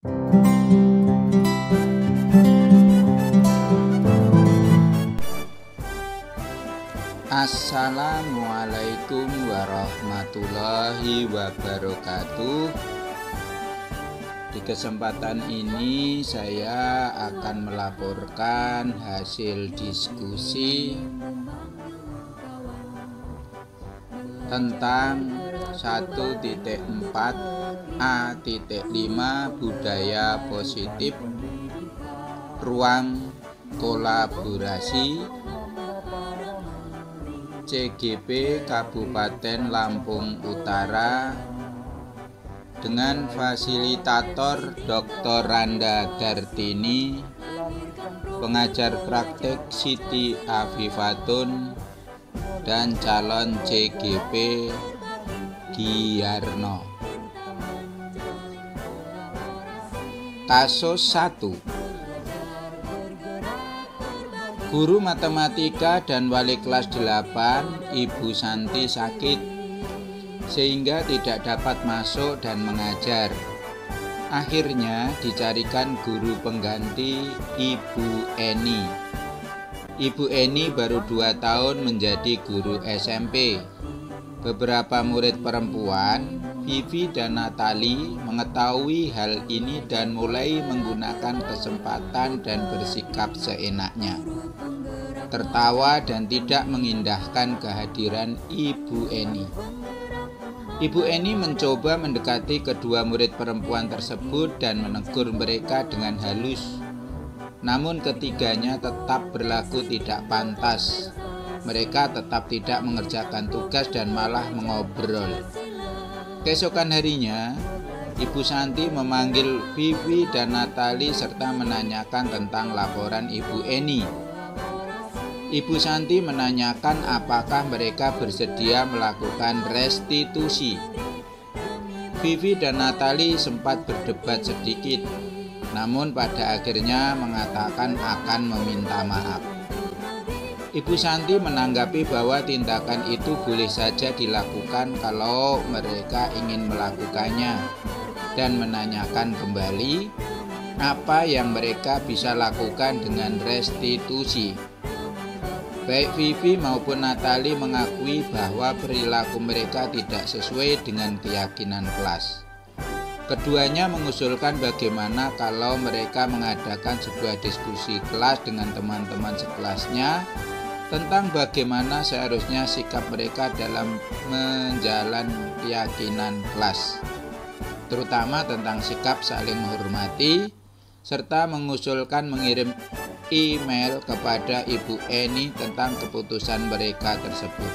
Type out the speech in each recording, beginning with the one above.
Assalamualaikum warahmatullahi wabarakatuh. Di kesempatan ini saya akan melaporkan hasil diskusi tentang 1.4a.5 budaya positif, ruang kolaborasi CGP Kabupaten Lampung Utara dengan fasilitator Dr. Randa Dartini, pengajar praktek Siti Afifatun, dan calon CGP Giarno. Kasus 1. Guru matematika dan wali kelas 8, Ibu Santi sakit sehingga tidak dapat masuk dan mengajar. Akhirnya dicarikan guru pengganti, Ibu Eni. Ibu Eni baru 2 tahun menjadi guru SMP. Beberapa murid perempuan, Vivi dan Natali, mengetahui hal ini dan mulai menggunakan kesempatan dan bersikap seenaknya, tertawa dan tidak mengindahkan kehadiran Ibu Eni. Ibu Eni mencoba mendekati kedua murid perempuan tersebut dan menegur mereka dengan halus. Namun ketiganya tetap berlaku tidak pantas. Mereka tetap tidak mengerjakan tugas dan malah mengobrol. Keesokan harinya, Ibu Santi memanggil Vivi dan Natali serta menanyakan tentang laporan Ibu Eni. Ibu Santi menanyakan apakah mereka bersedia melakukan restitusi. Vivi dan Natali sempat berdebat sedikit, namun pada akhirnya mengatakan akan meminta maaf. Ibu Santi menanggapi bahwa tindakan itu boleh saja dilakukan kalau mereka ingin melakukannya, dan menanyakan kembali apa yang mereka bisa lakukan dengan restitusi. Baik Vivi maupun Natali mengakui bahwa perilaku mereka tidak sesuai dengan keyakinan kelas. Keduanya mengusulkan bagaimana kalau mereka mengadakan sebuah diskusi kelas dengan teman-teman sekelasnya tentang bagaimana seharusnya sikap mereka dalam menjalani keyakinan kelas, terutama tentang sikap saling menghormati, serta mengusulkan mengirim email kepada Ibu Eni tentang keputusan mereka tersebut.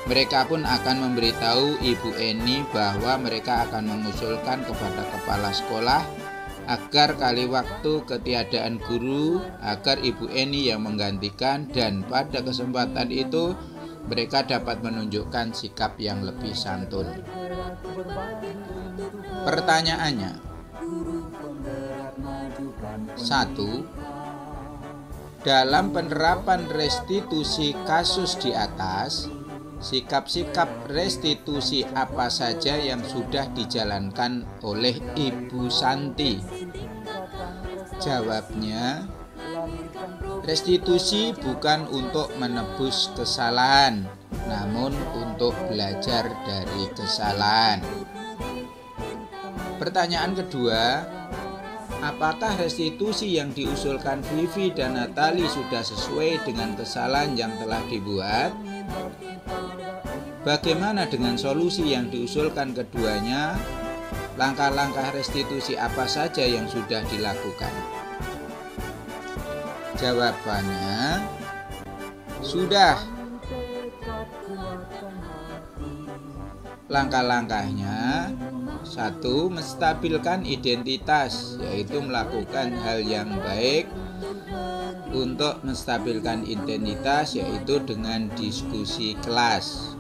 Mereka pun akan memberitahu Ibu Eni bahwa mereka akan mengusulkan kepada kepala sekolah agar kali waktu ketiadaan guru, agar Ibu Eni yang menggantikan, dan pada kesempatan itu mereka dapat menunjukkan sikap yang lebih santun. Pertanyaannya, 1. Dalam penerapan restitusi kasus di atas, sikap-sikap restitusi apa saja yang sudah dijalankan oleh Ibu Santi? Jawabnya, restitusi bukan untuk menebus kesalahan, namun untuk belajar dari kesalahan. Pertanyaan kedua, apakah restitusi yang diusulkan Vivi dan Natali sudah sesuai dengan kesalahan yang telah dibuat? Bagaimana dengan solusi yang diusulkan keduanya? Langkah-langkah restitusi apa saja yang sudah dilakukan? Jawabannya, sudah. Langkah-langkahnya, 1. Menstabilkan identitas, yaitu melakukan hal yang baik untuk menstabilkan identitas, yaitu dengan diskusi kelas.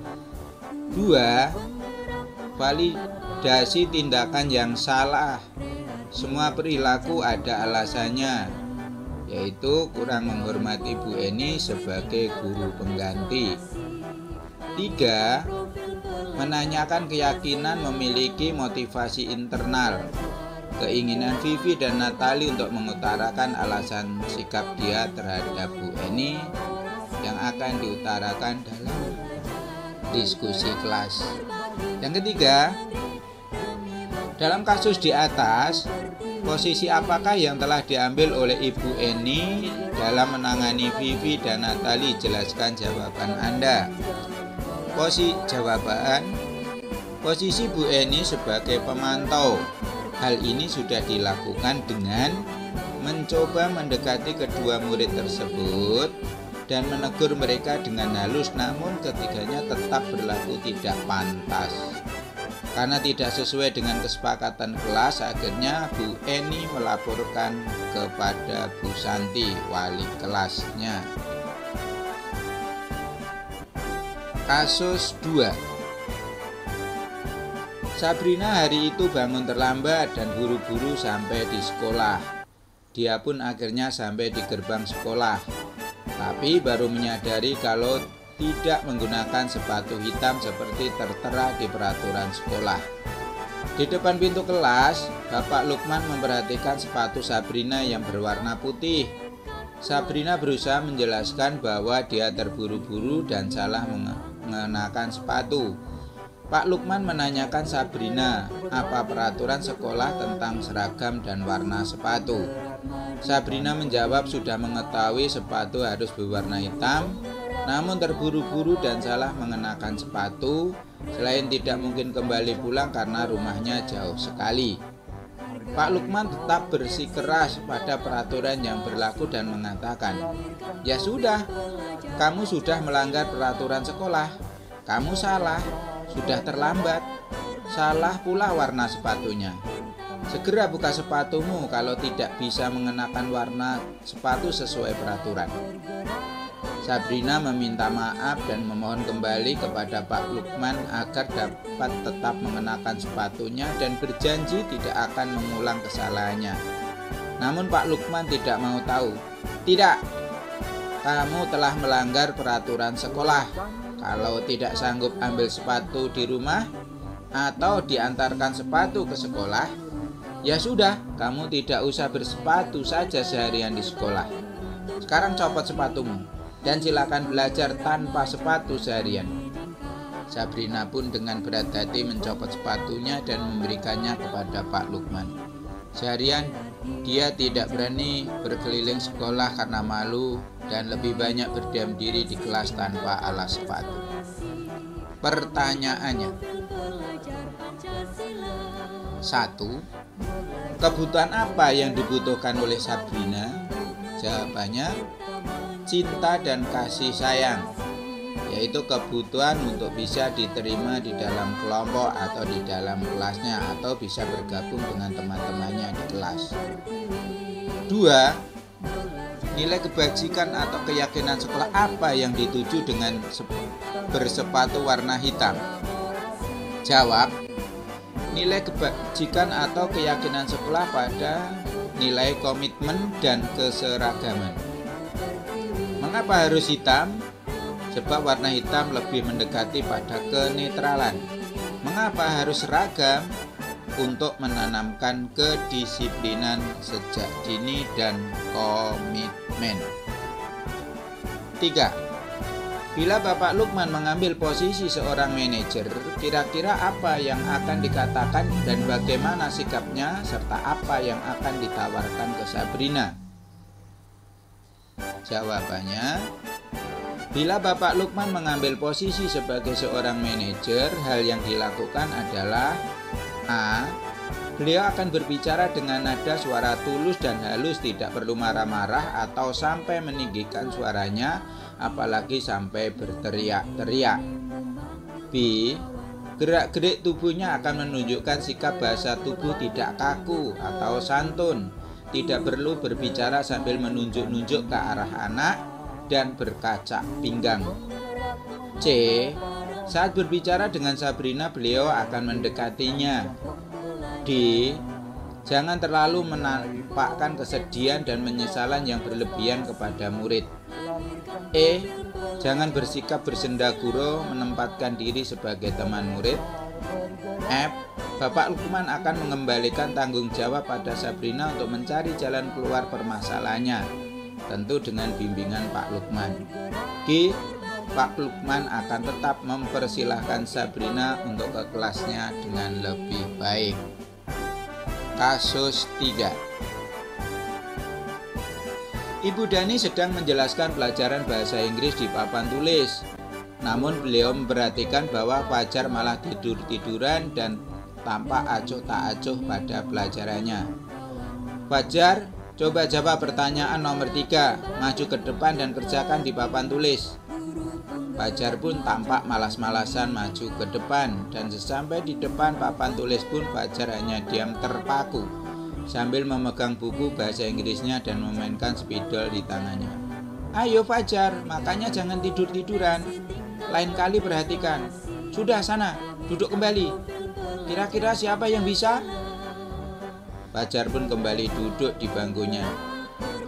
2. Validasi tindakan yang salah. Semua perilaku ada alasannya, yaitu kurang menghormati Bu Eni sebagai guru pengganti. 3. Menanyakan keyakinan memiliki motivasi internal. keinginan Vivi dan Natali untuk mengutarakan alasan sikap dia terhadap Bu Eni yang akan diutarakan dalam diskusi kelas. Yang ketiga, dalam kasus di atas, posisi apakah yang telah diambil oleh Ibu Eni dalam menangani Vivi dan Natali? Jelaskan jawaban Anda. Posisi Bu Eni sebagai pemantau. Hal ini sudah dilakukan dengan mencoba mendekati kedua murid tersebut dan menegur mereka dengan halus, namun ketiganya tetap berlaku tidak pantas. Karena tidak sesuai dengan kesepakatan kelas, akhirnya Bu Eni melaporkan kepada Bu Santi, wali kelasnya. Kasus 2. Sabrina hari itu bangun terlambat dan buru-buru sampai di sekolah. Dia pun akhirnya sampai di gerbang sekolah, tapi baru menyadari kalau tidak menggunakan sepatu hitam seperti tertera di peraturan sekolah. Di depan pintu kelas, Bapak Lukman memperhatikan sepatu Sabrina yang berwarna putih. Sabrina berusaha menjelaskan bahwa dia terburu-buru dan salah mengenakan sepatu. Pak Lukman menanyakan Sabrina apa peraturan sekolah tentang seragam dan warna sepatu. Sabrina menjawab sudah mengetahui sepatu harus berwarna hitam, namun terburu-buru dan salah mengenakan sepatu. Selain tidak mungkin kembali pulang karena rumahnya jauh sekali. Pak Lukman tetap bersikeras pada peraturan yang berlaku dan mengatakan, "Ya sudah, kamu sudah melanggar peraturan sekolah. Kamu salah, sudah terlambat. Salah pula warna sepatunya. Segera buka sepatumu kalau tidak bisa mengenakan warna sepatu sesuai peraturan." Sabrina meminta maaf dan memohon kembali kepada Pak Lukman agar dapat tetap mengenakan sepatunya dan berjanji tidak akan mengulang kesalahannya. Namun Pak Lukman tidak mau tahu. "Tidak, kamu telah melanggar peraturan sekolah. Kalau tidak sanggup ambil sepatu di rumah atau diantarkan sepatu ke sekolah, ya sudah, kamu tidak usah bersepatu saja seharian di sekolah. Sekarang copot sepatumu dan silakan belajar tanpa sepatu seharian." Sabrina pun dengan berat hati mencopot sepatunya dan memberikannya kepada Pak Lukman. Seharian dia tidak berani berkeliling sekolah karena malu dan lebih banyak berdiam diri di kelas tanpa alas sepatu. Pertanyaannya: 1. Kebutuhan apa yang dibutuhkan oleh Sabrina? Jawabannya, cinta dan kasih sayang, yaitu kebutuhan untuk bisa diterima di dalam kelompok atau di dalam kelasnya, atau bisa bergabung dengan teman-temannya di kelas. 2. Nilai kebajikan atau keyakinan sekolah apa yang dituju dengan bersepatu warna hitam? Jawab, nilai kebajikan atau keyakinan sekolah pada nilai komitmen dan keseragaman. Mengapa harus hitam? Sebab warna hitam lebih mendekati pada kenetralan. Mengapa harus seragam? Untuk menanamkan kedisiplinan sejak dini dan komitmen. 3. Bila Bapak Lukman mengambil posisi seorang manajer, kira-kira apa yang akan dikatakan dan bagaimana sikapnya, serta apa yang akan ditawarkan ke Sabrina? Jawabannya, bila Bapak Lukman mengambil posisi sebagai seorang manajer, hal yang dilakukan adalah: A. Beliau akan berbicara dengan nada suara tulus dan halus, tidak perlu marah-marah atau sampai meninggikan suaranya, apalagi sampai berteriak-teriak. B. Gerak-gerik tubuhnya akan menunjukkan sikap bahasa tubuh tidak kaku atau santun, tidak perlu berbicara sambil menunjuk-nunjuk ke arah anak dan berkacak pinggang. C. Saat berbicara dengan Sabrina, beliau akan mendekatinya. D. Jangan terlalu menampakkan kesedihan dan penyesalan yang berlebihan kepada murid. E. Jangan bersikap bersendaguro menempatkan diri sebagai teman murid. F. Bapak Lukman akan mengembalikan tanggung jawab pada Sabrina untuk mencari jalan keluar permasalahannya, tentu dengan bimbingan Pak Lukman. G. Pak Lukman akan tetap mempersilahkan Sabrina untuk ke kelasnya dengan lebih baik. Kasus 3. Ibu Dani sedang menjelaskan pelajaran bahasa Inggris di papan tulis. Namun beliau memperhatikan bahwa Fajar malah tidur-tiduran dan tampak acuh tak acuh pada pelajarannya. Fajar, coba jawab pertanyaan nomor 3. Maju ke depan dan kerjakan di papan tulis. Fajar pun tampak malas-malasan maju ke depan, dan sesampai di depan papan tulis pun Fajar hanya diam terpaku sambil memegang buku bahasa Inggrisnya dan memainkan spidol di tangannya. Ayo Fajar, makanya jangan tidur-tiduran. Lain kali perhatikan. Sudah sana, duduk kembali. Kira-kira siapa yang bisa? Fajar pun kembali duduk di bangkunya.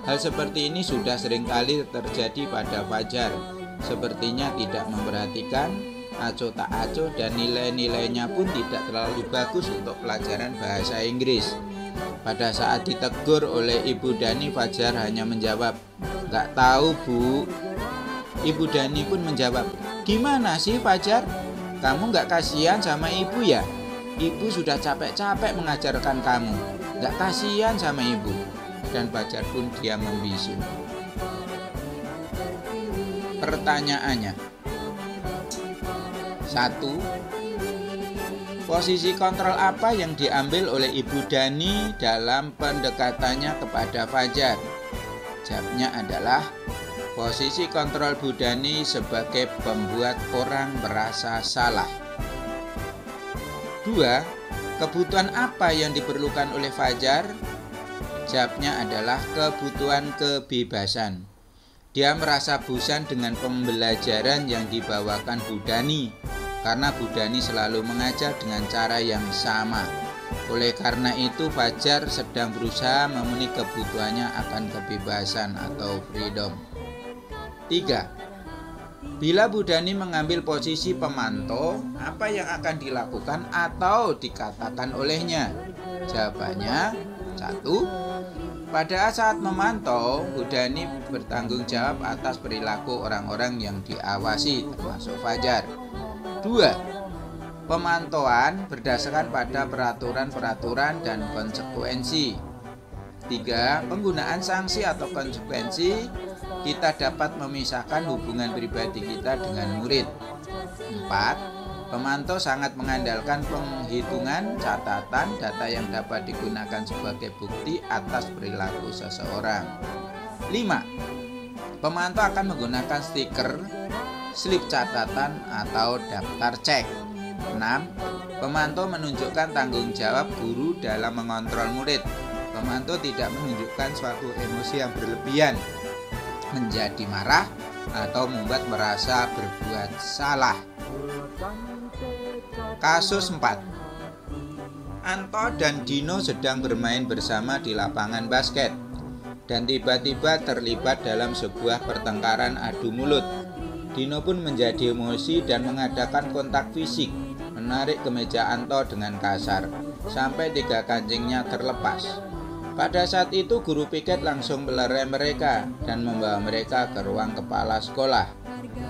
Hal seperti ini sudah sering kali terjadi pada Fajar. Sepertinya tidak memperhatikan, acuh tak acuh, dan nilai-nilainya pun tidak terlalu bagus untuk pelajaran bahasa Inggris. Pada saat ditegur oleh Ibu Dani, Fajar hanya menjawab, "Nggak tahu, Bu." Ibu Dani pun menjawab, "Gimana sih Fajar? Kamu nggak kasihan sama ibu ya? Ibu sudah capek-capek mengajarkan kamu. Nggak kasihan sama ibu." Dan Fajar pun diam membisu. Pertanyaannya. 1. Posisi kontrol apa yang diambil oleh Ibu Dani dalam pendekatannya kepada Fajar? Jawabnya adalah posisi kontrol Bu Dani sebagai pembuat orang merasa salah. 2. Kebutuhan apa yang diperlukan oleh Fajar? Jawabnya adalah kebutuhan kebebasan. Dia merasa bosan dengan pembelajaran yang dibawakan Bu Dani, karena Bu Dani selalu mengajar dengan cara yang sama. Oleh karena itu, Fajar sedang berusaha memenuhi kebutuhannya akan kebebasan atau freedom. 3. Bila Bu Dani mengambil posisi pemantau, apa yang akan dilakukan atau dikatakan olehnya? Jawabannya, 1. Pada saat memantau, Bu Dani bertanggung jawab atas perilaku orang-orang yang diawasi, termasuk Fajar. 2. Pemantauan berdasarkan pada peraturan-peraturan dan konsekuensi. 3. Penggunaan sanksi atau konsekuensi, kita dapat memisahkan hubungan pribadi kita dengan murid. 4. Pemantau sangat mengandalkan penghitungan, catatan, data yang dapat digunakan sebagai bukti atas perilaku seseorang. 5. Pemantau akan menggunakan stiker, slip catatan, atau daftar cek. 6. Pemantau menunjukkan tanggung jawab guru dalam mengontrol murid. Pemantau tidak menunjukkan suatu emosi yang berlebihan, menjadi marah, atau membuat merasa berbuat salah. Kasus 4. Anto dan Dino sedang bermain bersama di lapangan basket dan tiba-tiba terlibat dalam sebuah pertengkaran adu mulut. Dino pun menjadi emosi dan mengadakan kontak fisik, menarik kemeja Anto dengan kasar sampai 3 kancingnya terlepas. Pada saat itu guru piket langsung melerai mereka dan membawa mereka ke ruang kepala sekolah.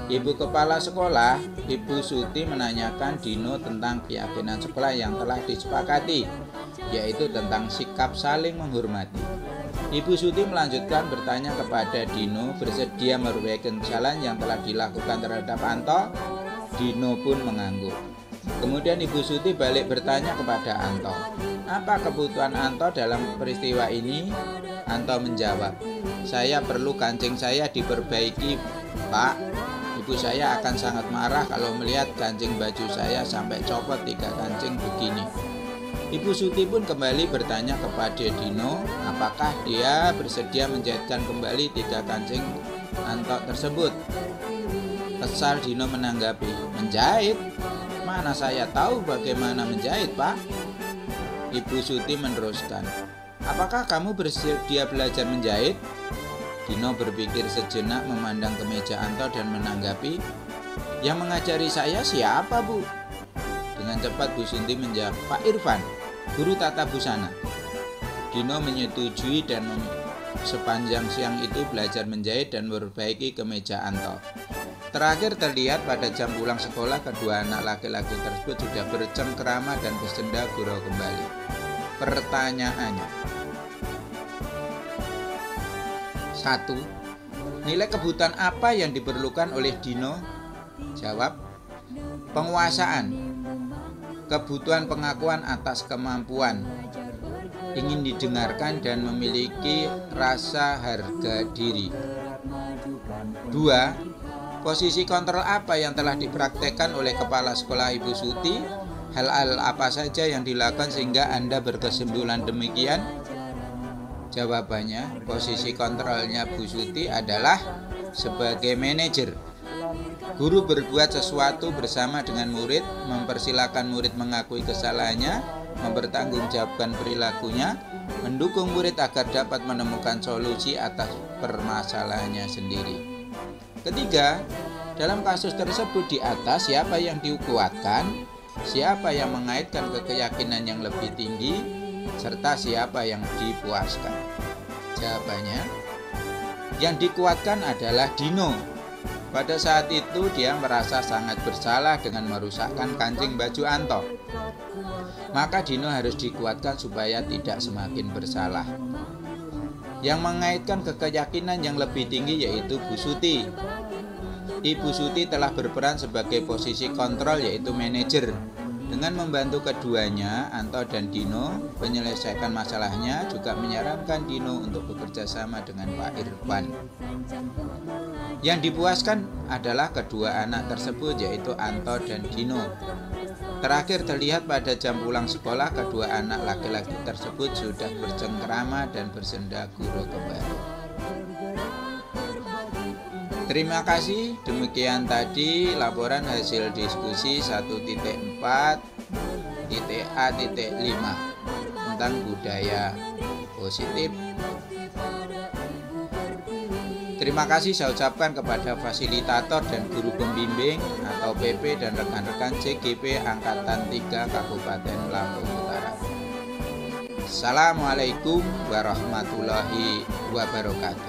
Ibu kepala sekolah, Ibu Suti, menanyakan Dino tentang keyakinan sekolah yang telah disepakati, yaitu tentang sikap saling menghormati. Ibu Suti melanjutkan bertanya kepada Dino bersedia merupakan kesalahan yang telah dilakukan terhadap Anto. Dino pun mengangguk. Kemudian Ibu Suti balik bertanya kepada Anto, "Apa kebutuhan Anto dalam peristiwa ini?" Anto menjawab, "Saya perlu kancing saya diperbaiki, Pak. Ibu saya akan sangat marah kalau melihat kancing baju saya sampai copot 3 kancing begini." Ibu Suti pun kembali bertanya kepada Dino, apakah dia bersedia menjahitkan kembali 3 kancing Anto tersebut. Kesal Dino menanggapi, "Menjahit? Mana saya tahu bagaimana menjahit, Pak?" Ibu Suti meneruskan, "Apakah kamu bersedia belajar menjahit?" Dino berpikir sejenak, memandang kemeja Anto dan menanggapi, "Yang mengajari saya siapa, Bu?" Dengan cepat Bu Sunti menjawab, "Pak Irfan, guru tata busana." Dino menyetujui dan sepanjang siang itu belajar menjahit dan memperbaiki kemeja Anto. Terakhir terlihat pada jam pulang sekolah, kedua anak laki-laki tersebut sudah bercengkrama dan bersenda gurau kembali. Pertanyaannya, 1. Nilai kebutuhan apa yang diperlukan oleh Dino? Jawab, penguasaan, kebutuhan pengakuan atas kemampuan, ingin didengarkan dan memiliki rasa harga diri. 2. Posisi kontrol apa yang telah dipraktekkan oleh Kepala Sekolah Ibu Suti? Hal-hal apa saja yang dilakukan sehingga Anda berkesimpulan demikian? Jawabannya, posisi kontrolnya Bu Suti adalah sebagai manajer. Guru berbuat sesuatu bersama dengan murid, mempersilahkan murid mengakui kesalahannya, mempertanggungjawabkan perilakunya, mendukung murid agar dapat menemukan solusi atas permasalahannya sendiri. Ketiga, dalam kasus tersebut di atas, siapa yang dikuatkan, siapa yang mengaitkan ke keyakinan yang lebih tinggi, serta siapa yang dipuaskan? Jawabannya, yang dikuatkan adalah Dino. Pada saat itu dia merasa sangat bersalah dengan merusakkan kancing baju Anto. Maka Dino harus dikuatkan supaya tidak semakin bersalah. Yang mengaitkan ke keyakinan yang lebih tinggi yaitu Bu Suti. Ibu Suti telah berperan sebagai posisi kontrol yaitu manajer. Dengan membantu keduanya, Anto dan Dino menyelesaikan masalahnya, juga menyarankan Dino untuk bekerja sama dengan Pak Irfan. Yang dipuaskan adalah kedua anak tersebut yaitu Anto dan Dino. Terakhir terlihat pada jam pulang sekolah, kedua anak laki-laki tersebut sudah bercengkrama dan bersenda gurau kembali. Terima kasih, demikian tadi laporan hasil diskusi 1.4.A.5 tentang budaya positif. Terima kasih saya ucapkan kepada fasilitator dan guru pembimbing atau PP dan rekan-rekan CGP Angkatan 3 Kabupaten Lampung Utara. Assalamualaikum warahmatullahi wabarakatuh.